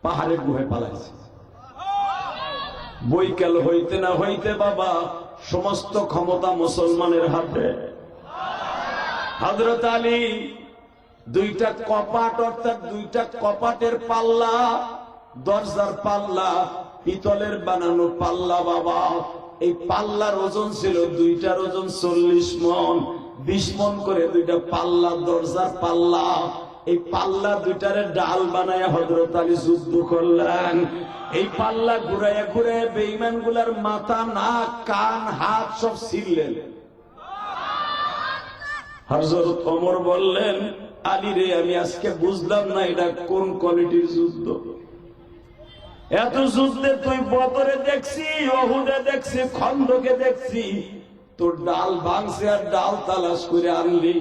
পাহাড়ে গুহে পালাইছে। বৈকাল হইতে না হইতে বাবা সমস্ত ক্ষমতা মুসলমানের হাতে। হযরত আলী 2টা কপাট, অর্থাৎ 2টা কপাটের পাল্লা, দরজার পাল্লা, পিতলের বানানো পাল্লা বাবা। এই পাল্লার ওজন ছিল, 2টার ওজন 40 মণ, 20 মণ করে 2টা পাল্লা, দরজার পাল্লা। এই পাল্লা 2টারে ডাল বানায় হযরত আলী যুদ্ধ করলেন। এই পাল্লা ঘুরাইয়া ঘুরাইয়া বেঈমান গুলার মাথা, নাক, কান, হাত সব ছিঁড়লেন। হযরত ওমর বললেন, আলী রে, আমি আজকে বুঝলাম না এটা কোন কোয়ালিটির যুদ্ধ। এত যুদ্ধে তুই বদরে দেখছি, উহুদে দেখছি, খন্দকে দেখছি, তোর ডাল ভাঙছে আর ডাল তালাশ করে আনলি,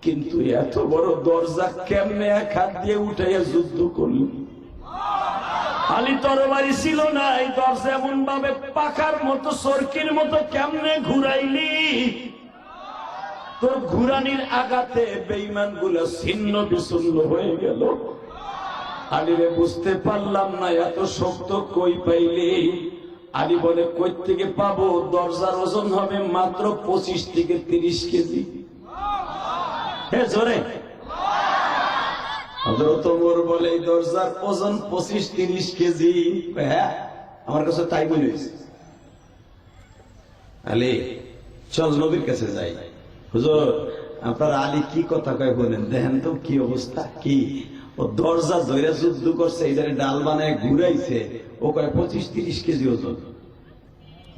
কিন্তু এত বড় দরজা কেমনে এক হাত দিয়ে উঠাইয়া যুদ্ধ করলি? আলী তরবারি ছিল না, এই দরজা এমন ভাবে পাখার মতো, সরকির মতো কেমনে ঘুরাইলি? তোর ঘুরানির আঘাতে বেঈমান গুলা ছিন্ন বিচ্ছিন্ন হয়ে গেল। আলীরে বুঝতে পারলাম না এত শক্ত কই পাইলি? আলী বলে কই থেকে পাবো? দরজার ওজন হবে মাত্র 25 থেকে 30 কেজি। হ্যাঁ জোরে। হযরত ওমর বলে এই দরজার ওজন 25-30 কেজি। হ্যাঁ আমার কাছে তাই মনে হয়েছে। আলী চল নবীর কাছে যাই। হুজুর আপনার আলী কি কথা কয় বলেন, দেখেন তো কি অবস্থা। কি ও দরজা ধরে যুদ্ধ করছে, এটারে ডাল বানায় ঘুরাইছে, ও কয় 25-30 কেজি ওজন।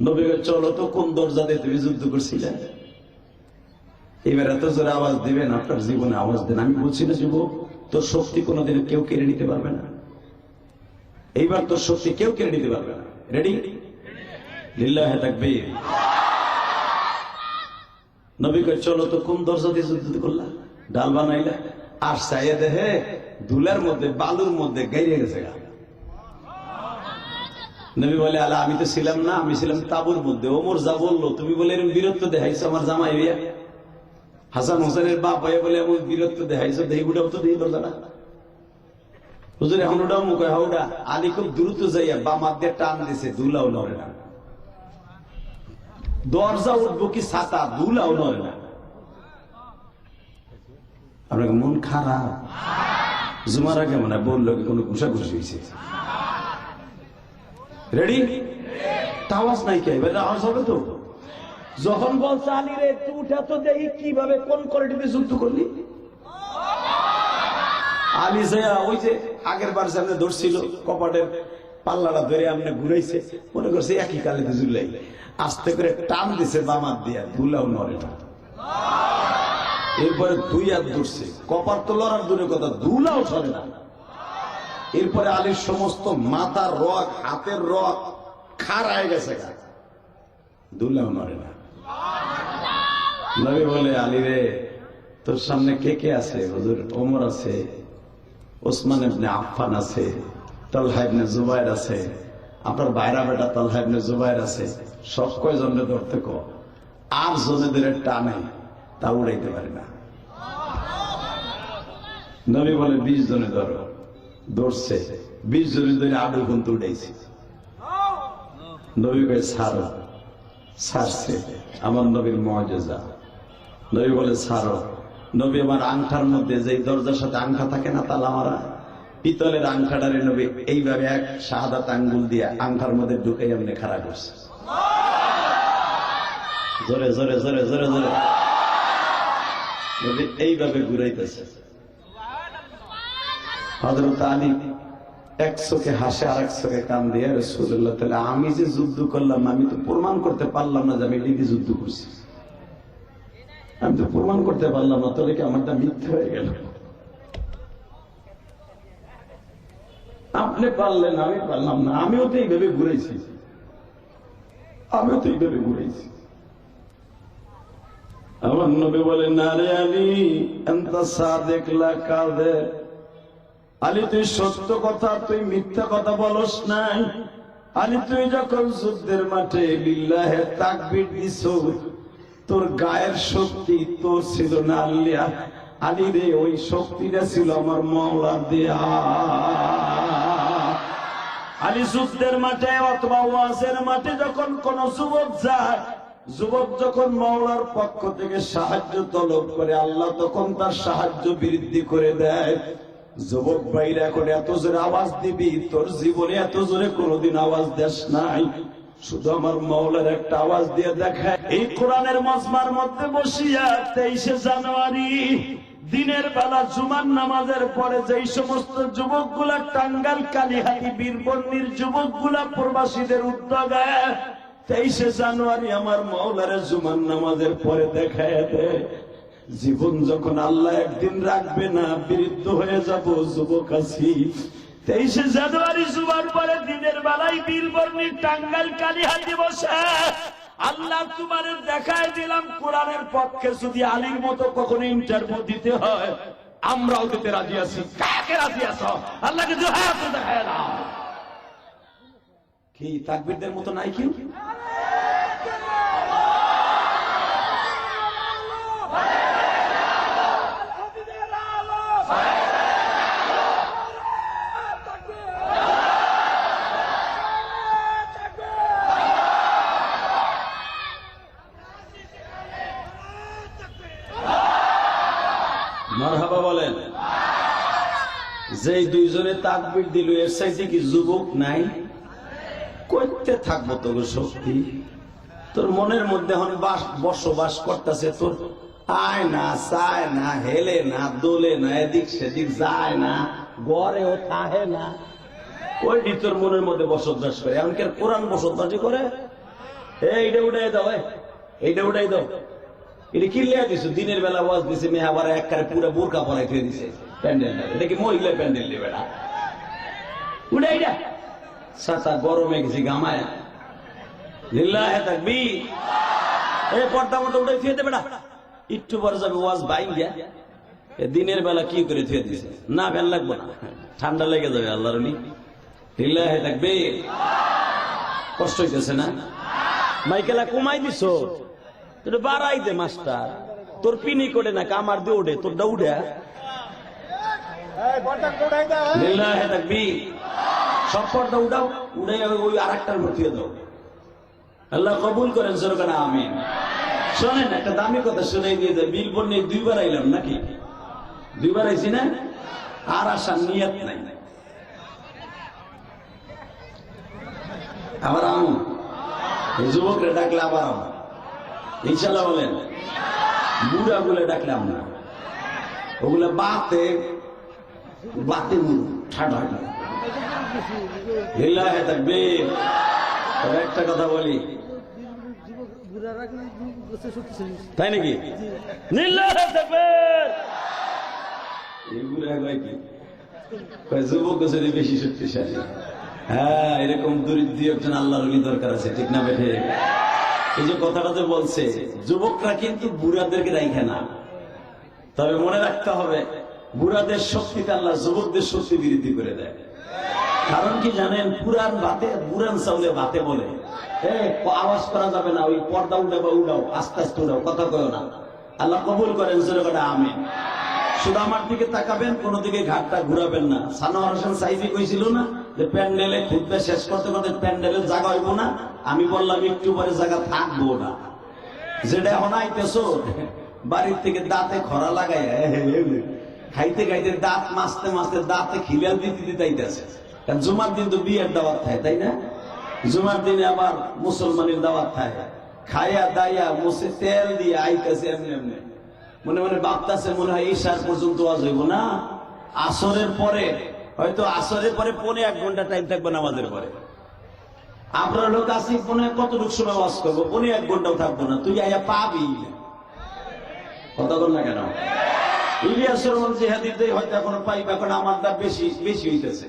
নবী কয় চলো তো কোন দরজা দিয়ে তুমি যুদ্ধ করছিলে? এবার এত জোরে আওয়াজ দিবেন, আপনার জীবনে আওয়াজ দেন। আমি বলছি না যুবক, তোর শক্তি কোনোদিন কেউ কেড়ে নিতে পারবে না। এইবার তোর শক্তি কেউ কেড়ে নিতে পারবে না। রেডি? লিল্লাহে তাকবীর। নবী কয় চলো তো কোন দরজা দিয়ে যুদ্ধ করলা, ডাল বানাইলা? আর চাইয়ে দেখে ধুলার মধ্যে বালুর মধ্যে গাইরে গেছে গা। নবী বলে আলা আমি তো ছিলাম না, আমি ছিলাম তাবুর মধ্যে। ওমর যা বললো তুমি বলে এরকম বীরত্ব দেখাইছো আমার জামাই হইয়া, হাসান হোসেনের বাপ হয়ে বলে এমন বীরত্ব দেখাইছো, দেখি উঠাও তো দেখি দরজাটা। হুজুর এখন উঠাও মুখে হাউডা। আলী খুব দ্রুত যাইয়া বাম হাত দিয়ে টান দিছে, ধুলাও নড়ে না। দরজা উঠবো কি ছাতা, ধুলাও নড়ে না। আপনাকে মন খারাপ? জুমার আগে মনে বললো কি কোনো ঘুষাঘুষি হয়েছে? রেডি? আওয়াজ নাই কে? এবার আওয়াজ হবে তো। যখন বলছে আলী রে তুই উঠা তো দেখি কিভাবে কোন কোয়ালিটিতে যুদ্ধ করলি। আলী যাইয়া ওই যে আগের বার সামনে ধরছিল কপাটের পাল্লাটা ধরে আমনে ঘুরাইছে, মনে করছে একই কালিতে ঝুলাই, আস্তে করে টান দিছে বামাত দিয়া, ধুলাও নড়ে না। এরপরে 2 হাত ধরছে, কপার তো লড়ার দূরের কথা, ধুলাও সরে না। এরপরে আলীর সমস্ত মাথার রগ, হাতের রগ খাড়ায় গেছে, ধুলাও নড়ে না। নবী বলে আলী রে তোর সামনে কে কে আছে? হুজুর ওমর আছে, ওসমান ইবনে আফফান আছে, তালহা ইবনে জুবায়ের আছে, আপনার বাইরা বেটা তালহা ইবনে জুবায়ের আছে। সব কয়জনে ধরতে কো, আর জনে ধরে টানে তা উড়াইতে পারে না। নবী বলে 20 জনে ধরো। ধরছে 20 জনে ধরে আবু পর্যন্ত উঠাইছে। নবী কয় ছাড়ো। ছাড়ছে। আমার নবীর মুআজিজা। নবী বলে ছাড়ো। নবী আমার আংটার মধ্যে যে দরজার সাথে আংটা থাকে না তালা মারা, পিতলের আংটাটারে নবী এইভাবে এক শাহাদাত আঙ্গুল দিয়ে আংটার মধ্যে ঢুকে এমনি খাড়া করছে। জোরে জোরে জোরে জোরে জোরে নবী এইভাবে ঘুরাইতেছে। হযরত আলী এক চোখে হাসে আর এক চোখে কান দিয়ে, রাসূলুল্লাহ তাআলা আমি যে যুদ্ধ করলাম আমি তো প্রমাণ করতে পারলাম না যে আমি লিখে যুদ্ধ করছি। আমি তো প্রমাণ করতে পারলাম না, তাহলে কি আমারটা মিথ্যা হয়ে গেল? আপনি পারলেন, আমি পারলাম না। আমিও তো এইভাবে ঘুরেছি, আমিও তো এইভাবে ঘুরেছি। আমার নবী বলে না রে আলী আনতা সাদিক লা কাযিব। আলী তুই সত্য কথা, তুই মিথ্যা কথা বলস নাই। আলী তুই যখন যুদ্ধের মাঠে লিল্লাহে তাকবীর দিছো, তোর গায়ের শক্তি তোর ছিল না আল্লাহ। আলী রে ওই শক্তিটা ছিল আমার মাওলা দেয়া। আলী যুদ্ধের মাঠে অথবা ওয়াজের মাঠে যখন কোন যুবক যায়, যুবক যখন মাওলার পক্ষ থেকে সাহায্য তলব করে, আল্লাহ তখন তার সাহায্য বৃদ্ধি করে দেয়। যুবক ভাইরা এখন এত জোরে আওয়াজ দিবি, তোর জীবনে এত জোরে কোনোদিন আওয়াজ দেশ নাই। শুধু আমার মাওলার একটা আওয়াজ দিয়ে দেখায়। এই কোরআনের মজমার মধ্যে বসিয়া 23 জানুয়ারি দিনের বেলা জুমার নামাজের পরে যেই সমস্ত যুবকগুলা টাঙ্গাইল কালীহাতি বীরবন্নির যুবকগুলা প্রবাসীদের উদ্যোগে 23 জানুয়ারি আমার মাওলারে জুমার নামাজের পরে দেখায় দেয়। জীবন যখন আল্লাহ একদিন রাখবে না, বিরুদ্ধ হয়ে যাব যুবক আছি। 23 জানুয়ারি জুমার পরে দিনের বেলায় বীরবন্নির টাঙ্গাইল কালীহাতি বসে আল্লাহ তোমার দেখায় দিলাম, কোরআনের পক্ষে যদি আলীর মতো কখনো ইন্টারভিউ দিতে হয় আমরাও দিতে রাজি আছি। কাকে রাজি আছো? আল্লাহকে জোহার দেখায় না। কি তাকবীরদের মতো নাই কি? মারহাবা বলেন। যেই দুইজনে তাকবীর দিল এর চাইতে কি যুবক নাই? করতে থাকবো তোর শক্তি, তোর মনের মধ্যে এখন বসবাস করতেছে, তোর আয় না, চায় না, হেলে না, দোলে না, এদিক সেদিক যায় না, গড়েও থাহে না, ওইটি তোর মনের মধ্যে বসবাস করে। এমনকি কোরআন বসবাসই করে। এইটা উঠাই দাও, এইটা উঠাই দাও। এটা কি লিয়া দিছো? দিনের বেলা ওয়াজ দিছে, মেয়ে আবার একবারে পুরো বোরকা পরাই ফেলে দিছে প্যান্ডেল। এটা কি মহিলা প্যান্ডেল নেবে না? উঠাই দা ছাতা গরমে গেছি গামায়। লিল্লাহে তাকবীর। এই পর্দা মতো উঠাই ফিরে দেবে না, একটু পরে যাবে ওয়াজ বাইন গিয়া। দিনের বেলা কি করে থুয়ে দিছে? না ফ্যান লাগবো না, ঠান্ডা লেগে যাবে। আল্লাহর ওলি। লিল্লাহে তাকবীর। কষ্ট হইতেছে না? মাইকেলা কমাই দিছো, তুই বাড়াই দে মাস্টার। তোর পিনি করে না কামার দিয়ে ওঠে, তোর দৌড়ে। লিল্লাহে তাকবীর। সব পর্দা উঠাও, উঠে ওই আরেকটার মধ্যে দাও। আল্লাহ কবুল করেন, সরকার আমিন। শোনেন একটা দামি কথা শুনে দিয়ে যায়। বিলবোর্ড নিয়ে দুইবার আইলাম নাকি? দুইবার আইছি না? আর আসার নিয়ত নাই। আবার আমু এই যুবকরা ডাকলে আবার আমু ইনশাল্লাহ বলেন। বুড়া গুলো ডাকলাম না, ওগুলো বাতে বাতে ঠাডা। লিল্লাহে তাকবীর। তবে একটা কথা বলি, তাই নাকি? লিল্লাহে তাকবীর। এই বুড়া কয় কি? যুবক যদি বেশি শক্তিশালী। হ্যাঁ, এরকম দরিদ্র একজন আল্লাহর ওলি দরকার আছে, ঠিক না বেঠে? এই যে কথাটা যে বলছে, যুবকরা কিন্তু বুড়াদেরকে রাখে না। তবে মনে রাখতে হবে, বুড়াদের শক্তিতে আল্লাহ যুবকদের শক্তি বৃদ্ধি করে দেয়। কারণ কি জানেন? পুরান ভাতে, পুরান চাউলে ভাতে বলে আওয়াজ করা যাবে না, ওই পর্দা উঠাবো, উঠাও, আস্তে আস্তে উঠাও, কথা কয় না। আল্লাহ কবুল করেন, জোরে আমিন। শুধু আমার দিকে তাকাবেন, কোন দিকে ঘাটটা ঘুরাবেন না। সানোয়ার হোসেন সাইফি কইছিল না যে প্যান্ডেলে খুতবা শেষ করতে করতে প্যান্ডেলের জায়গা হইব না? আমি বললাম একটু পরে জায়গা থাকবো না। যেটা এখন আইতেছো বাড়ির থেকে দাঁতে খরা লাগাই, খাইতে খাইতে দাঁত মাসতে মাসতে দাঁতে খিলাল দিতে দিতে আইতেছে। কারণ জুমার দিন তো বিয়ের দাওয়াত থাকে, তাই না? জুমার দিনে আবার মুসলমানের দাওয়াত থাকে। খাইয়া দাইয়া মুছে তেল দিয়ে আইতেছে এমনি এমনি, মনে মনে ভাবতেছে মনে হয় ঈশার পর্যন্ত ওয়াজ হইব না। আসরের পরে হয়তো, আসরের পরে 1.5 ঘন্টা টাইম থাকবে নামাজের পরে। আপনার লোক আসি কতটুকু সময় ওয়াজ করবো? 1.5 ঘন্টাও থাকবো না। তুই আইয়া পাবি কথা বল না কেন? ইলিয়াসের মন জিহাদিতে হয়তো এখনো পাইবে, এখন আমার দাম বেশি বেশি হইতেছে।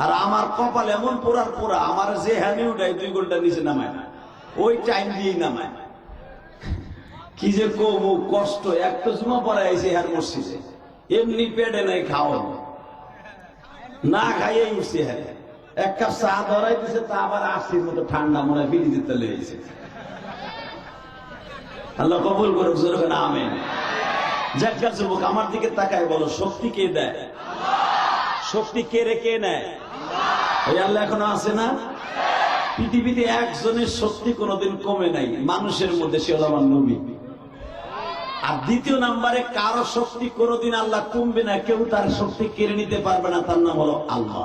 আর আমার কপাল এমন পোড়ার পোড়া, আমার যে হ্যানি উঠাই 2 ঘন্টা নিচে নামায় না, ওই টাইম দিয়েই নামায়। কি যে কমু কষ্ট। একটা জুমা পরে আইসে হ্যার মসজিদে, এমনি পেটে নাই খাওয়া, না খাইয়ে উঠছে। হ্যাঁ, 1 কাপ চা ধরাই দিছে, তা আবার 80-র মতো ঠান্ডা মনে হয় বিড়ি দিতে লেগেছে। আল্লাহ কবুল করুক, জোরে আমিন। যাজ্ঞা যুবক আমার দিকে তাকায় বলো, শক্তি কে দেয়? শক্তি কে রেখে নেয়? ওই আল্লাহ এখনো আছে না? পৃথিবীতে একজনের শক্তি কোনোদিন কমে নাই মানুষের মধ্যে, সে হলো আমার নবী। আর দ্বিতীয় নাম্বারে কারো শক্তি কোনোদিন আল্লাহ কমবে না, কেউ তার শক্তি কেড়ে নিতে পারবে না, তার নাম হলো আল্লাহ।